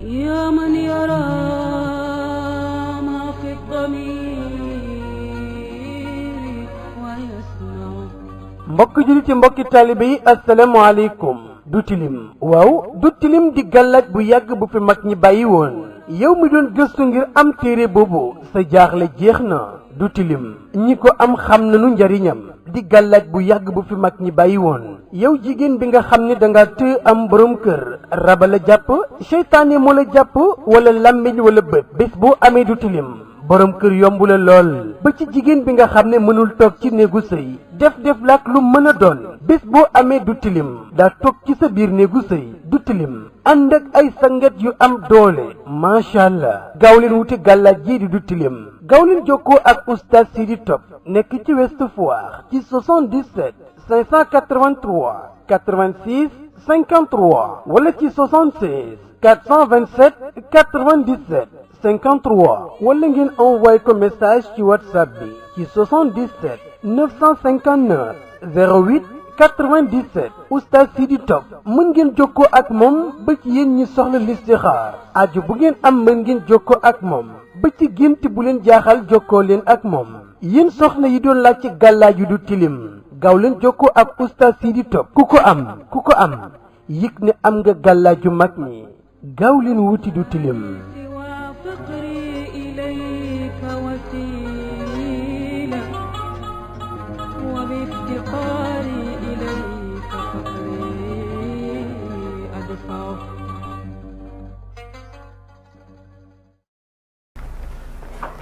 يا من يرى ما في الضمير ويسمع. mbokk jullit yi mbokki taalibe yi asalaamaaleykum. du tilim waaw du tilim di gàllaaj bu yàgg bu fi mag ñi bàyyi woon yow mi doon gëstu ngir am téere boobu sa jaaxle jeex na. du tilim ñi ko am xam nañu njariñam di gàllaaj bu yàgg bu fi mag ñi bàyyi woon yow jigéen bi nga xam ne danga të am borom kër raba la jàpp seytaane moo la jàpp wala làmmiñ wala bët bés boo amee du tilim borom kër yomb la lool ba ci jigéen bi nga xam ne mënul toog ci néegu sëy def laak lu mën a doon bés boo amee du tilim daa toog ci sa biir néegu sëy du tilim ànd ak ay sangat yu am doole macha allah gaaw leen wuti gàllaaj jii di du tilim gaaw leen jokkoo ak oustaz Sidi Top nekk ci Ouest Foire ci 77 583 86 53 wala ci 76 427 97 53 wala ngeen envoyé ko message ci whatsapp bi ci 77 959 08 97 oustaz Sidi Top mën ngeen jokkoo ak moom ba ci yéen ñi soxla listixaar aju bu ngeen am mën ngeen jokkoo ak moom ba ci gént bu leen jaaxal jokkoo leen ak moom yéen soxna yi doon laaj ci gàllaaj yu du tilim gaaw leen jokkoo ak oustaz Sidi Top ku ko am yëg ne am nga gàllaaj yu mag ñi gaaw leen wuti du tilim.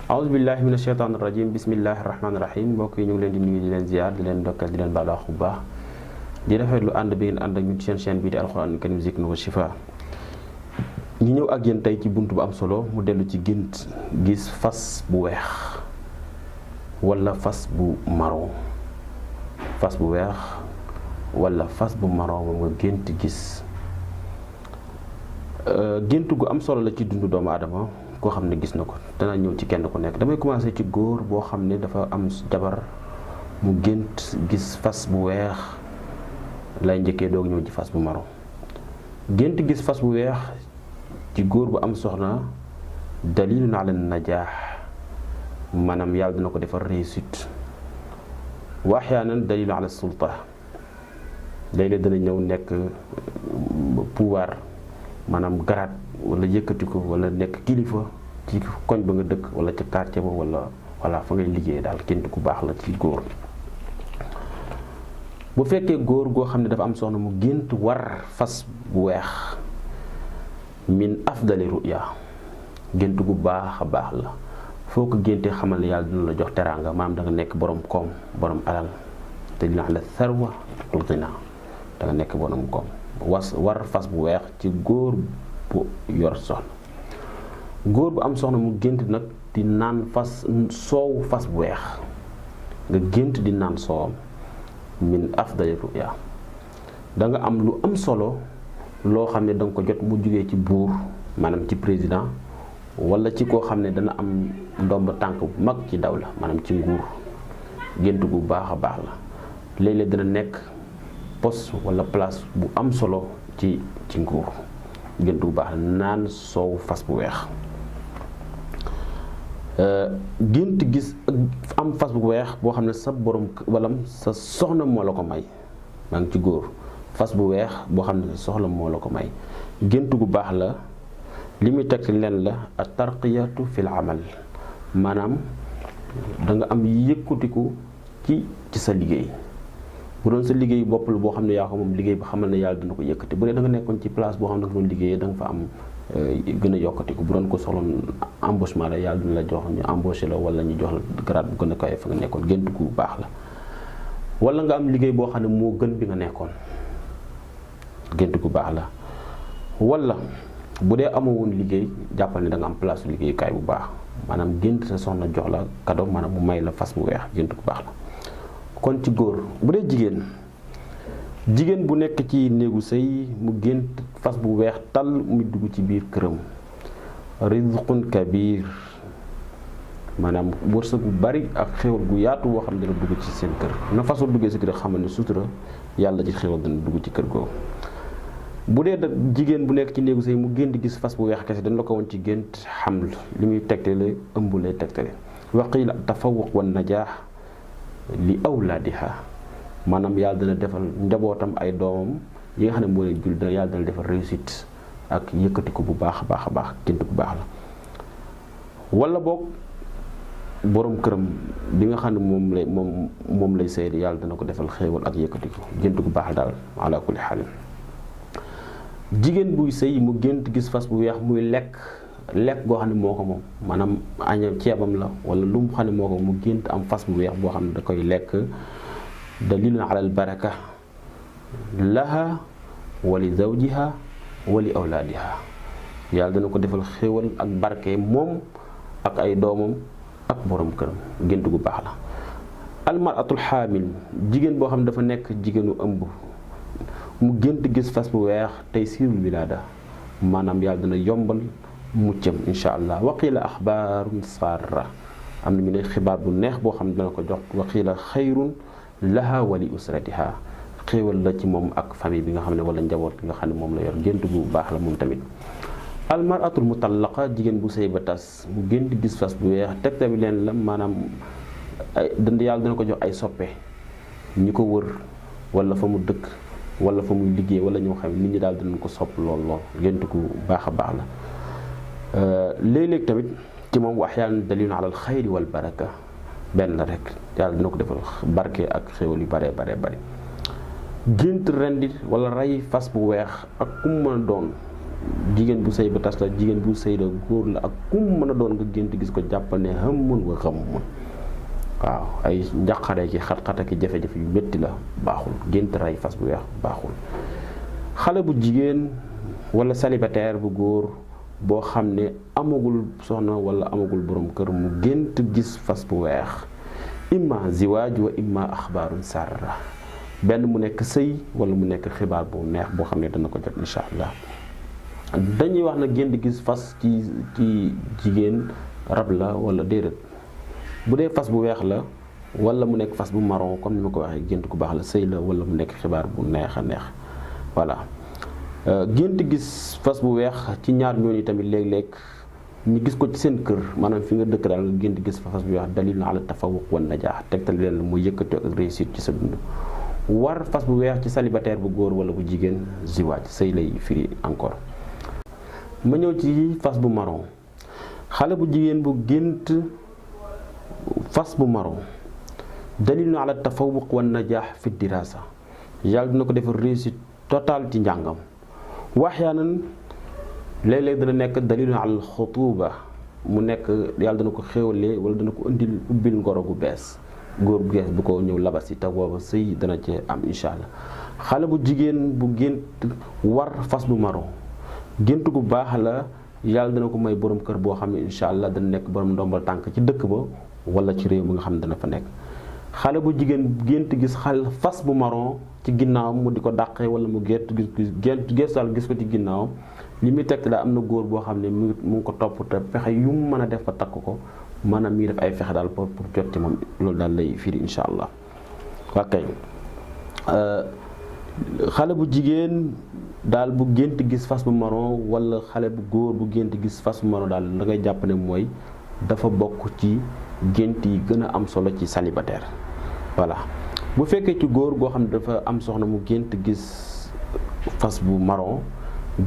aouzu billahi mina sheytaani rajim bismillahi rahmaani rahim mbokk yi ñu ngi leen di nuyu di leen ziar di leen ndokkal di leen baal wax bu baax di rafetlu ànd bi ngeen ànd ak ñun seen chaîne bi di alxuraan karim zikr wa shifa ñu ñëw ak yéen tey ci bunt bu am solo mu dellu ci gént gis fas bu weex wala fas bu marron fas bu weex wala fas bu marron moom nga gént gis gént gu am solo la ci dundu doomu aadama koo xam ne gis na ko danaa ñëw ci kenn ku nekk damay commencé ci góor boo xam ne dafa am jabar mu gént gis fas bu weex lay njëkkee doog ñëw ci fas bu marron gént gis fas bu weex ci góor bu am soxna dalilun ala najaax maanaam yàlla dina ko defar réussite wa ahyaanan dalilun ala sulta léeg-léeg dana ñëw nekk pouvoir maanaam garaat wala yëkkati ko wala nekk kilifa ci koñ ba nga dëkk wala ca quartier ba wala fa ngay liggéey daal gént ku baax la ci góor bu fekkee góor goo xam ne dafa am soxna mu gént war fas bu weex min afdali ruya gént gu baax a baax la foo ko géntee xamal ne yàlla dina la jox teraanga maanaam da nga nekk borom koom borom alal te dina la sarwa wal ghina da nga nekk borom koom war fas bu weex ci góor bu yor soxna góor bu am soxna mu gént nag di naan soow fas bu weex nga gént di naan soowam min afdali ruya da nga am lu am solo loo xam ne da nga ko jot mu jugee ci buur maanaam ci président wala ci koo xam ne dana am ndomb tànk bu mag ci daw la maanaam ci nguur gént gu baax a baax la léeg-léeg dina nekk poste wala place bu am solo ci nguur gént gu baax la naan soow fas bu weex gént gis am fas bu weex boo xam ne sa borom wala sa soxna moo la ko may maa ngi ci góor fas bu weex boo xam ne sa soxna moo la ko may gént gu baax la li muy teg leen la a tarqiyatu fil amal maanaam da nga am yëkkutiku ci sa liggéey bu doon sa liggéey bopp la boo xam ne yaa ko moom liggéey ba xamal ne yàlla dina ko yëkkati bu dee da nga nekkoon ci place boo xam ne da nga doon liggéeyee da nga fa am gën a yokkatiku bu doon ko soxloon embauchement la yàlla dina la jox ñu embauché la wala ñu jox la grade bu gën a kawe fa nga nekkoon gént gu baax la wala nga am liggéey boo xam ne moo gën bi nga nekkoon gént gu baax la wala bu dee amoo woon liggéey jàppal ne da nga am place liggéeyukaay bu baax maanaam gént sa soxna jox la cadeau maanaam mu may la fas bu weex gént gu baax la kon ci góor bu dee jigéen bu nekk ci néegu sëy mu gént fas bu weex tal muy dugg ci biir këram rizqun kabir maanaam wërsëg bu bari ak xéwal gu yaatu boo xam ne dana dugg ci seen kër na façon duggee si kër xamal ne sutura yàlla ci xéwal dana dugg ci kër googu bu dee jigéen bu nekk ci néegu sëy mu gént gis fas bu weex kese dañ la ko woon ci gént xaml li muy tegtale ëmb lay tegtale wa qiila tafawuq wa najaax li awlaadiha maanaam yàlla dana defal njabootam ay doomam yi nga xam ne moo leen jul yàlla dana defal réussite ak yëkkati ko bu baax a baax a baax gént bu baax la wala boog borom këram bi nga xam ne moom lay sëy yàlla dana ko defal xéewal ak yëkkati ko gént gu baax daal ala kulli xaalin jigéen buy sëy mu gént gis fas bu weex muy lekk goo xam ne moo ko moom maanaam añam ceebam la wala lu mu xam ne moo ko mu gént am fas bu weex boo xam ne da koy lekk dalilun ala al baraka laha wa li zawjiha wa li awlaadiha yàlla dana ko defal xéewal ak barke moom ak ay doomam ak borom këram gént gu baax la almaratul xaamil jigéen boo xam ne dafa nekk jigéenu ëmb mu gént gis fas bu weex tey siirul wilaada maanaam yàlla dana yombal muccam insha allah waqiila axbaarun sarra am na ñu ne xibaar bu neex boo xam ne dana ko jox waqiila xayrun laha wa li usratiha xéewal la ci moom ak famille bi nga xam ne wala njaboot bi nga xam ne moom la yor gént bu baax la moom tamit almaratul mutallaqa jigéen bu sëy ba tas mu gént gis fas bu weex teg tamit leen la maanaam ay yàlla dana ko jox ay soppe ñi ko wër wala fa mu dëkk wala fa muy liggéey wala ñoo xam nit ñi daal dinañ ko sopp lool gént gu baax a baax la léeg-léeg tamit ci moom wax yàlla dalilun ala al xayri wal baraka benn la rek yàlla dina ko defal barke ak xéwal yu bare gént rendi wala rey fas bu weex ak kum mën a doon jigéen bu sëy ba tas la jigéen bu sëy la góor la ak kum mën a doon nga gént gis ko jàppal ne hammun wa ghammun waaw ay njaqare ki xat-xat ki jafe-jafe yu métti la baaxul gént rey fas bu weex baaxul xale bu jigéen wala célibataire bu góor boo xam ne amagul soxna wala amagul borom kër mu gént gis fas bu weex imma ziwaaj wa imma axbaarun sarra benn mu nekk sëy wala mu nekk xibaar bu neex boo xam ne dana ko jot insha allah dañuy wax na gént gis fas ci jigéen rab la wala déedéet bu dee fas bu weex la wala mu nekk fas bu marron comme ni ma ko waxee gént ku baax la sëy la wala mu nekk xibaar bu neex a neex voilà gént gis fas bu weex ci ñaar ñooñu tamit léeg-léeg ñu gis ko ci seen kër maanaam fi nga dëkk daal nga gént gis fas bu weex dalil na ala tafawuq wan najaax tegtal leen mu yëkkati ak réussite ci sa dund war fas bu weex ci célibataire bu góor wala bu jigéen ziwaaj sëy lay firi encore ma ñëw ci fas bu marron xale bu jigéen bu gént fas bu marron dalil na ala tafawuq wan najaax fi dirasa yàlla dina ko defal réussite total ci njàngam waxyaanan léeg-léeg dana nekk dalil na ala xutuba mu nekk yàlla dana ko xéwalee wala dana ko indil ubbil ngoro gu bees góor gu bees bu ko ñëw labasi te booba sëy dana ci am insha allah xale bu jigéen bu gént war fas bu marron gént gu baax la yàlla dana ko may borom kër boo xam ne insha allah dana nekk borom ndombal tànk ci dëkk ba wala ci réew mi nga xam ne dana fa nekk xale bu jigéen gént gis fas bu marron ci ginnaawam mu di ko dàqee wala mu geesal gis ko ci ginnaawam li muy teg daal am na góor boo xam ne mu ngi ko topp te pexe yu mu mën a def ba takk ko maanaam mi def ay fexe daal pour jot ci moom loolu daal lay firi insha allah ok xale bu jigéen daal bu gént gis fas bu marron wala xale bu góor bu gént gis fas bu marron daal da ngay jàpp ne mooy dafa bokk ci gént yi gën a am solo ci célibataire voilà bu fekkee ci góor goo xam ne dafa am soxna mu gént gis fas bu marron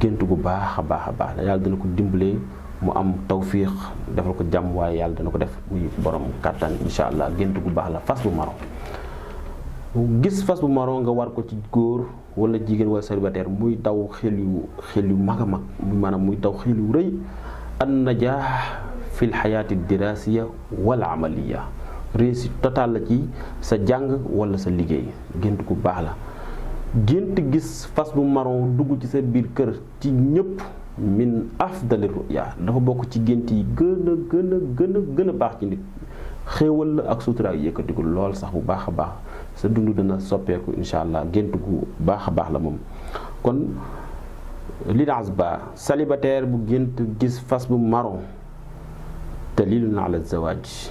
gént gu baax a baax la yàlla dana ko dimbalee mu am tawfiix defal ko jàmm waaye yàlla dana ko def muy borom kàttan insha allah gént gu baax la fas bu marron gis fas bu marron nga war ko ci góor wala jigéen wala célibataire muy daw xel yu mag a mag maanaam muy daw xel yu rëy an najaax fil xayaati dirasiya wala amaliya réussite total la ci sa jàng wala sa liggéey gént gu baax la gént gis fas bu marron dugg ci sa biir kër ci ñëpp min afdali ruya dafa bokk ci gént yi gën a baax ci nit xéewal la ak sutura ak yëkkatiku lool sax bu baax a baax sa dund dana soppeeku insha allah gént gu baax a baax la moom kon lil azba célibataire bu gént gis fas bu marron dalilun ala zawaaj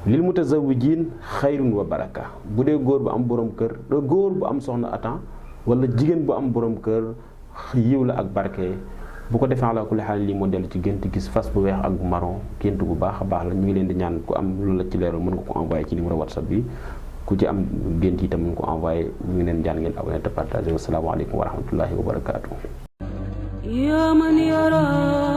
lil mutazawijin xayrun wa baraka bu dee góor bu am borom kër góor bu am soxna atan wala jigéen bu am borom kër yiw la ak barke. bu ko defee ala kulli xaal lii moo dellu ci gént gis fas bu weex ak bu marron gént bu baax a baax la ñu ngi leen di ñaan ku am lu la ci leeral mën nga ko envoyé ci numéro WhatsApp bi ku ci am gént yi tam mën ko envoyé ñu ngi leen ñaan ngeen abonné te partagé. Asalaamaaleykum wa rahmatullahi wa barakaatu. يا من يرى